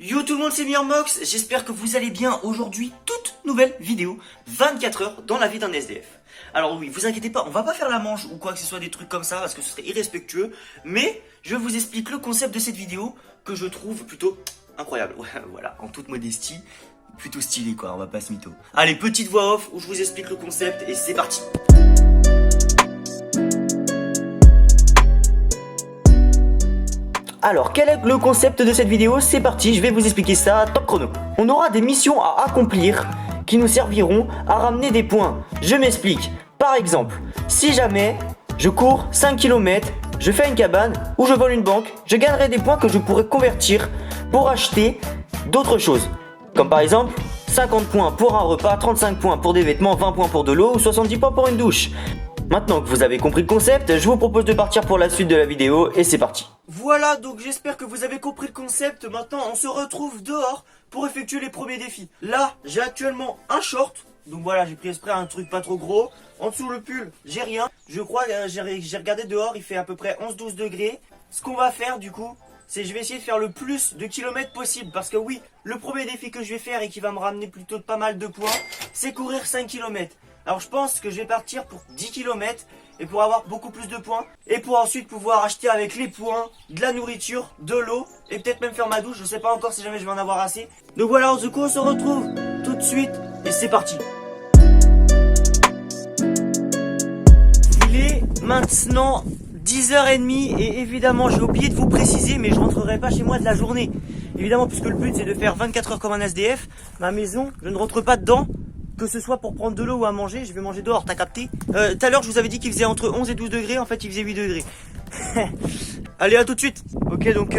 Yo tout le monde, c'est Mirmox, j'espère que vous allez bien. Aujourd'hui, toute nouvelle vidéo, 24 heures dans la vie d'un SDF. Alors oui, vous inquiétez pas, on va pas faire la manche ou quoi que ce soit des trucs comme ça parce que ce serait irrespectueux. Mais je vous explique le concept de cette vidéo que je trouve plutôt incroyable. Voilà, en toute modestie, plutôt stylé quoi, on va pas se mytho. Allez, petite voix off où je vous explique le concept et c'est parti. Alors, quel est le concept de cette vidéo? C'est parti, je vais vous expliquer ça, top chrono. On aura des missions à accomplir qui nous serviront à ramener des points. Je m'explique. Par exemple, si jamais je cours 5 km, je fais une cabane ou je vole une banque, je gagnerai des points que je pourrais convertir pour acheter d'autres choses. Comme par exemple, 50 points pour un repas, 35 points pour des vêtements, 20 points pour de l'eau ou 70 points pour une douche. Maintenant que vous avez compris le concept, je vous propose de partir pour la suite de la vidéo et c'est parti. Voilà, donc j'espère que vous avez compris le concept. Maintenant, on se retrouve dehors pour effectuer les premiers défis. Là, j'ai actuellement un short. Donc voilà, j'ai pris exprès un truc pas trop gros. En dessous le pull, j'ai rien. Je crois que j'ai regardé dehors, il fait à peu près 11-12 degrés. Ce qu'on va faire du coup, c'est je vais essayer de faire le plus de kilomètres possible. Parce que oui, le premier défi que je vais faire et qui va me ramener plutôt pas mal de points, c'est courir 5 km. Alors je pense que je vais partir pour 10 km et pour avoir beaucoup plus de points. Et pour ensuite pouvoir acheter avec les points de la nourriture, de l'eau et peut-être même faire ma douche. Je sais pas encore si jamais je vais en avoir assez. Donc voilà, du coup on se retrouve tout de suite et c'est parti. Il est maintenant 10h30 et évidemment j'ai oublié de vous préciser mais je rentrerai pas chez moi de la journée. Évidemment puisque le but c'est de faire 24 heures comme un SDF. Ma maison, je ne rentre pas dedans. Que ce soit pour prendre de l'eau ou à manger, je vais manger dehors, t'as capté? Tout à l'heure je vous avais dit qu'il faisait entre 11 et 12 degrés, en fait il faisait 8 degrés. Allez, à tout de suite. Ok, donc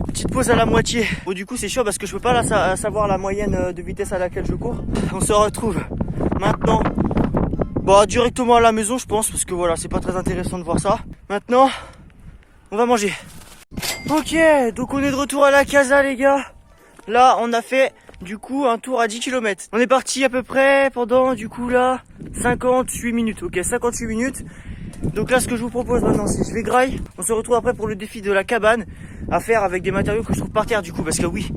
petite pause à la moitié. Bon, du coup c'est chiant parce que je peux pas là savoir la moyenne de vitesse à laquelle je cours. On se retrouve maintenant directement à la maison je pense, parce que voilà, c'est pas très intéressant de voir ça. Maintenant, on va manger. Ok, donc on est de retour à la casa les gars. Là on a fait du coup un tour à 10 km. On est parti à peu près pendant du coup là 58 minutes. Ok, 58 minutes. Donc là ce que je vous propose maintenant c'est je vais graille. On se retrouve après pour le défi de la cabane à faire avec des matériaux que je trouve par terre du coup. Parce que oui,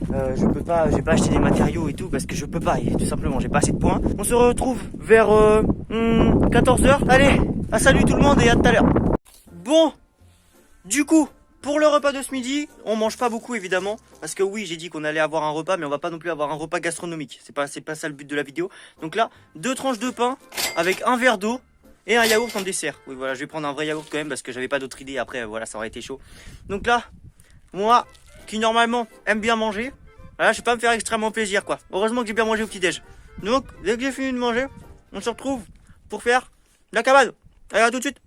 je peux pas, j'ai pas acheté des matériaux et tout parce que je peux pas, et tout simplement j'ai pas assez de points. On se retrouve vers 14h. Allez, salut tout le monde et à tout à l'heure. Bon, du coup pour le repas de ce midi, on mange pas beaucoup évidemment, parce que oui, j'ai dit qu'on allait avoir un repas, mais on va pas non plus avoir un repas gastronomique. C'est pas ça le but de la vidéo. Donc là, 2 tranches de pain avec un verre d'eau et un yaourt en dessert. Oui, voilà, je vais prendre un vrai yaourt quand même parce que j'avais pas d'autre idée. Après, voilà, ça aurait été chaud. Donc là, moi, qui normalement aime bien manger, voilà, je vais pas me faire extrêmement plaisir quoi. Heureusement que j'ai bien mangé au petit déj. Donc, dès que j'ai fini de manger, on se retrouve pour faire la cabane. Allez, à tout de suite.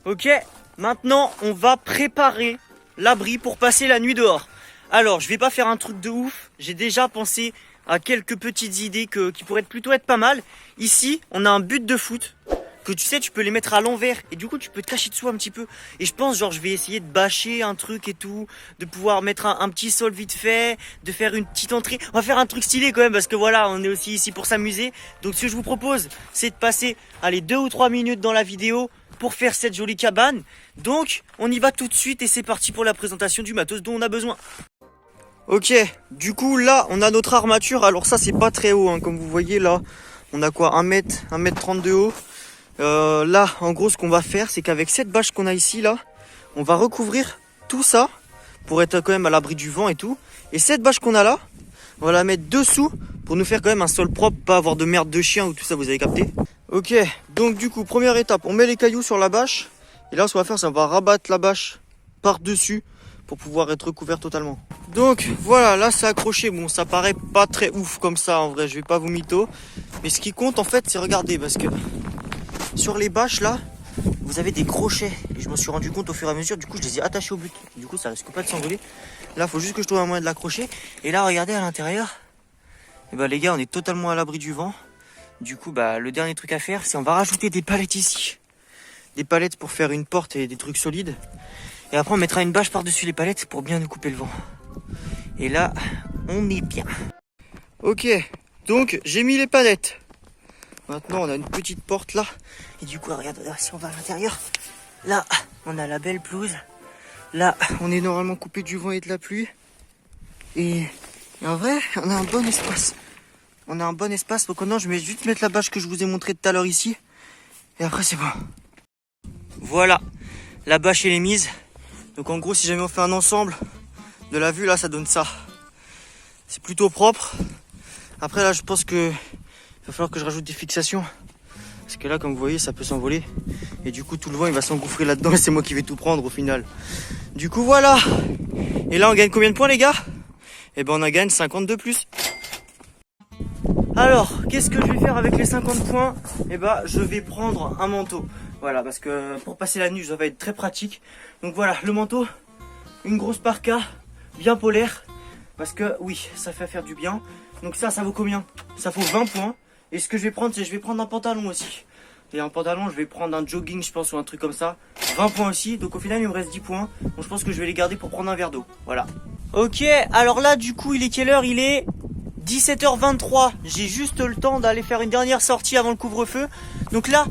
Ok, maintenant on va préparer l'abri pour passer la nuit dehors. Alors je vais pas faire un truc de ouf, j'ai déjà pensé à quelques petites idées qui pourraient plutôt être pas mal. Ici on a un but de foot que tu sais tu peux les mettre à l'envers et du coup tu peux te cacher dessous un petit peu. Et je pense genre je vais essayer de bâcher un truc et tout, de pouvoir mettre un petit sol vite fait, de faire une petite entrée. On va faire un truc stylé quand même parce que voilà, on est aussi ici pour s'amuser. Donc ce que je vous propose c'est de passer 2 ou 3 minutes dans la vidéo pour faire cette jolie cabane. Donc on y va tout de suite et c'est parti pour la présentation du matos dont on a besoin. Ok, du coup là on a notre armature. Alors ça c'est pas très haut hein, comme vous voyez là. On a quoi, 1m30 de haut. Là en gros ce qu'on va faire c'est qu'avec cette bâche qu'on a ici là, on va recouvrir tout ça pour être quand même à l'abri du vent et tout. Et cette bâche qu'on a là, on va la mettre dessous pour nous faire quand même un sol propre, pas avoir de merde de chien ou tout ça, vous avez capté. Ok, donc du coup première étape, on met les cailloux sur la bâche. Et là ce qu'on va faire c'est on va rabattre la bâche par dessus pour pouvoir être recouvert totalement. Donc voilà, là c'est accroché. Bon, ça paraît pas très ouf comme ça en vrai, je vais pas vous mytho. Mais ce qui compte en fait c'est regarder, parce que sur les bâches là, vous avez des crochets. Et je me suis rendu compte au fur et à mesure, du coup je les ai attachés au but. Du coup ça risque pas de s'envoler. Là faut juste que je trouve un moyen de l'accrocher. Et là regardez à l'intérieur, et les gars on est totalement à l'abri du vent. Du coup le dernier truc à faire c'est on va rajouter des palettes ici. Des palettes pour faire une porte et des trucs solides. Et après on mettra une bâche par-dessus les palettes pour bien nous couper le vent. Et là, on est bien. Ok, donc j'ai mis les palettes. Maintenant on a une petite porte là. Et du coup, regarde, si on va à l'intérieur, là, on a la belle pelouse. Là, on est normalement coupé du vent et de la pluie. Et en vrai, on a un bon espace. On a un bon espace. Donc maintenant, je vais juste mettre la bâche que je vous ai montrée tout à l'heure ici. Et après, c'est bon. Voilà. La bâche, elle est mise. Donc en gros, si jamais on fait un ensemble, de la vue, là, ça donne ça. C'est plutôt propre. Après, là, je pense que il va falloir que je rajoute des fixations. Parce que là, comme vous voyez, ça peut s'envoler. Et du coup, tout le vent, il va s'engouffrer là-dedans. Et c'est moi qui vais tout prendre au final. Du coup, voilà. Et là, on gagne combien de points, les gars? Eh ben, on en gagne 50 de plus. Alors, qu'est-ce que je vais faire avec les 50 points? Eh ben, je vais prendre un manteau. Voilà, parce que pour passer la nuit, ça va être très pratique. Donc voilà, le manteau, une grosse parka, bien polaire. Parce que oui, ça fait faire du bien. Donc ça vaut combien? Ça vaut 20 points. Et ce que je vais prendre, c'est je vais prendre un pantalon aussi. Et un pantalon, je vais prendre un jogging, je pense, ou un truc comme ça. 20 points aussi. Donc au final, il me reste 10 points. Donc je pense que je vais les garder pour prendre un verre d'eau. Voilà. Ok, alors là, du coup, il est quelle heure? Il est 17h23. J'ai juste le temps d'aller faire une dernière sortie avant le couvre-feu. Donc là,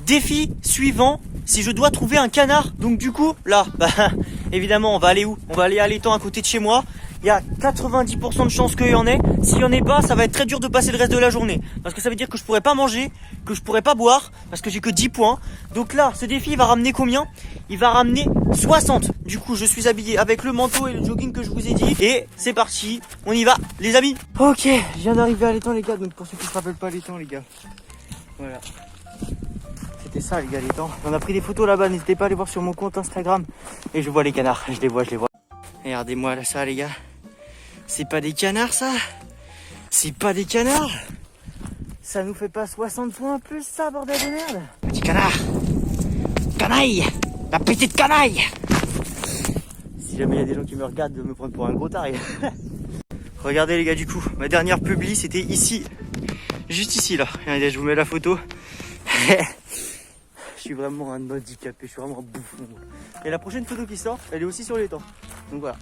défi suivant. Si je dois trouver un canard. Donc du coup, là, évidemment, on va aller où? On va aller à l'étang à côté de chez moi. Il y a 90% de chances qu'il y en ait. S'il y en ait pas, ça va être très dur de passer le reste de la journée. Parce que ça veut dire que je pourrais pas manger, que je pourrais pas boire, parce que j'ai que 10 points. Donc là, ce défi, il va ramener combien? Il va ramener 60. Du coup, je suis habillé avec le manteau et le jogging que je vous ai dit. Et c'est parti, on y va, les amis. Ok, je viens d'arriver à l'étang, les gars. Donc pour ceux qui se rappellent pas l'étang, les gars. Voilà. C'était ça, les gars, l'étang. On a pris des photos là-bas, n'hésitez pas à aller voir sur mon compte Instagram. Et je vois les canards, je les vois. Regardez-moi là, ça, les gars. C'est pas des canards, ça? C'est pas des canards? Ça nous fait pas 60 points en plus, ça, bordel de merde? Petit canard! Canaille! La petite canaille! Si jamais il y a des gens qui me regardent, de me prendre pour un gros taré. Regardez, les gars, du coup, ma dernière publi, c'était ici. Juste ici, là. Regardez, je vous mets la photo. Je suis vraiment un handicapé, je suis vraiment un bouffon. Et la prochaine photo qui sort, elle est aussi sur l'étang. Donc voilà.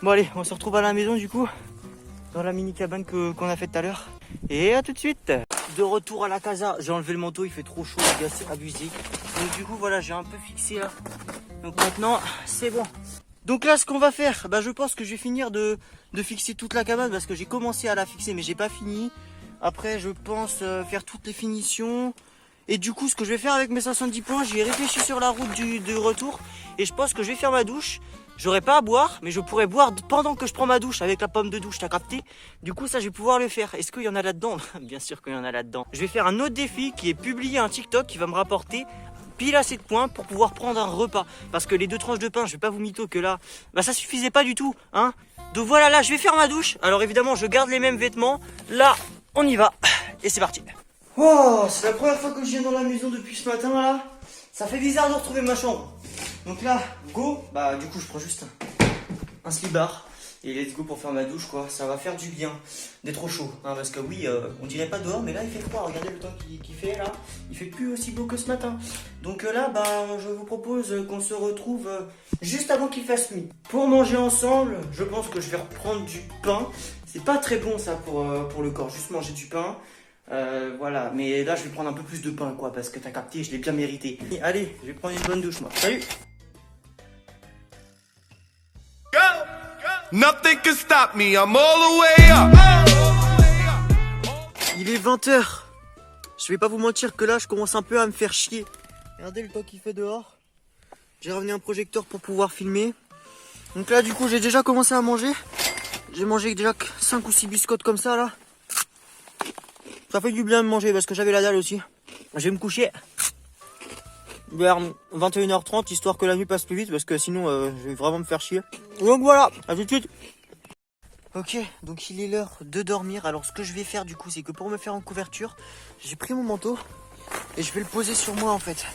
Bon allez, on se retrouve à la maison du coup, dans la mini cabane qu'on a faite tout à l'heure. Et à tout de suite. De retour à la casa, j'ai enlevé le manteau, il fait trop chaud les gars, c'est abusé. Donc du coup voilà, j'ai un peu fixé là. Donc maintenant, c'est bon. Donc là, ce qu'on va faire, je pense que je vais finir de fixer toute la cabane parce que j'ai commencé à la fixer mais j'ai pas fini. Après, je pense faire toutes les finitions. Et du coup, ce que je vais faire avec mes 70 points, j'y ai réfléchi sur la route du retour. Et je pense que je vais faire ma douche. J'aurai pas à boire, mais je pourrais boire pendant que je prends ma douche avec la pomme de douche, t'as capté? Du coup, ça, je vais pouvoir le faire. Est-ce qu'il y en a là-dedans? Bien sûr qu'il y en a là-dedans. Je vais faire un autre défi qui est publié un TikTok qui va me rapporter pile assez de points pour pouvoir prendre un repas. Parce que les 2 tranches de pain, je vais pas vous mytho que là, ça suffisait pas du tout, hein. Donc voilà, là, je vais faire ma douche. Alors évidemment, je garde les mêmes vêtements. Là, on y va. Et c'est parti. Oh, c'est la première fois que je viens dans la maison depuis ce matin là. Ça fait bizarre de retrouver ma chambre. Donc là, go. Du coup, je prends juste un slibard et let's go pour faire ma douche quoi. Ça va faire du bien d'être au chaud, hein, parce que oui, on dirait pas dehors, mais là il fait froid. Regardez le temps qu'il fait là. Il fait plus aussi beau que ce matin. Donc là, je vous propose qu'on se retrouve juste avant qu'il fasse nuit pour manger ensemble. Je pense que je vais reprendre du pain. C'est pas très bon ça pour le corps, juste manger du pain. Voilà, mais là je vais prendre un peu plus de pain quoi, parce que t'as capté, je l'ai bien mérité. Allez, je vais prendre une bonne douche moi. Salut. Nothing can stop me, I'm all the way up. Il est 20h. Je vais pas vous mentir que là je commence un peu à me faire chier. Regardez le temps qu'il fait dehors. J'ai ramené un projecteur pour pouvoir filmer. Donc là du coup j'ai déjà commencé à manger. J'ai mangé déjà 5 ou 6 biscottes comme ça là. Ça fait du bien de manger parce que j'avais la dalle aussi. Je vais me coucher vers 21h30 histoire que la nuit passe plus vite parce que sinon je vais vraiment me faire chier. Donc voilà, à tout de suite. Ok, donc il est l'heure de dormir. Alors ce que je vais faire du coup, c'est que pour me faire en couverture, j'ai pris mon manteau et je vais le poser sur moi en fait.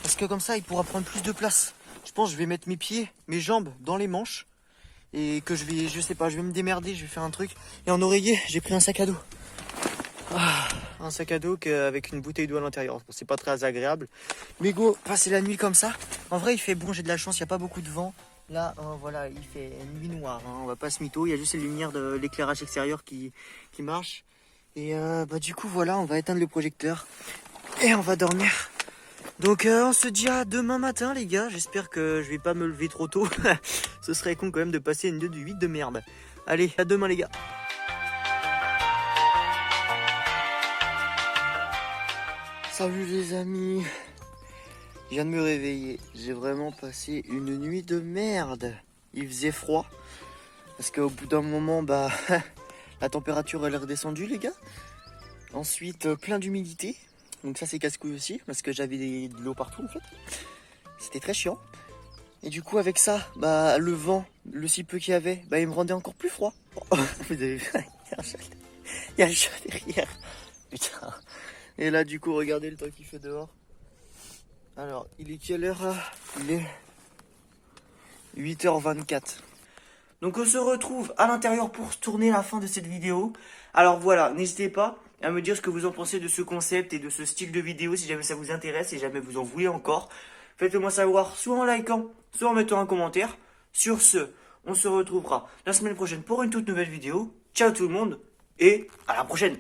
Parce que comme ça, il pourra prendre plus de place. Je pense que je vais mettre mes pieds, mes jambes dans les manches. Et que je sais pas, je vais me démerder, je vais faire un truc. Et en oreiller, j'ai pris un sac à dos. Un sac à dos avec une bouteille d'eau à l'intérieur. Bon, c'est pas très agréable. Mais go, passer la nuit comme ça. En vrai, il fait bon, j'ai de la chance, il n'y a pas beaucoup de vent. Là, voilà, il fait nuit noire. Hein, on va pas se mytho. Il y a juste les lumières de l'éclairage extérieur qui marche. Et du coup, voilà, on va éteindre le projecteur. Et on va dormir. Donc, on se dit à demain matin, les gars. J'espère que je vais pas me lever trop tôt. Ce serait con quand même de passer une nuit de merde. Allez, à demain les gars. Salut les amis. Je viens de me réveiller. J'ai vraiment passé une nuit de merde. Il faisait froid. Parce qu'au bout d'un moment, bah, la température elle est redescendue les gars. Ensuite, plein d'humidité. Donc ça c'est casse-couille aussi. Parce que j'avais de l'eau partout en fait. C'était très chiant. Et du coup avec ça, bah le vent, le si peu qu'il y avait, bah il me rendait encore plus froid. Vous avez vu, il y a le chat derrière. Putain. Et là du coup regardez le temps qu'il fait dehors. Alors il est quelle heure là? Il est 8h24. Donc on se retrouve à l'intérieur pour tourner la fin de cette vidéo. Alors voilà, n'hésitez pas à me dire ce que vous en pensez de ce concept et de ce style de vidéo si jamais ça vous intéresse, si jamais vous en voulez encore. Faites-le moi savoir soit en likant, soit en mettant un commentaire. Sur ce, on se retrouvera la semaine prochaine pour une toute nouvelle vidéo. Ciao tout le monde et à la prochaine!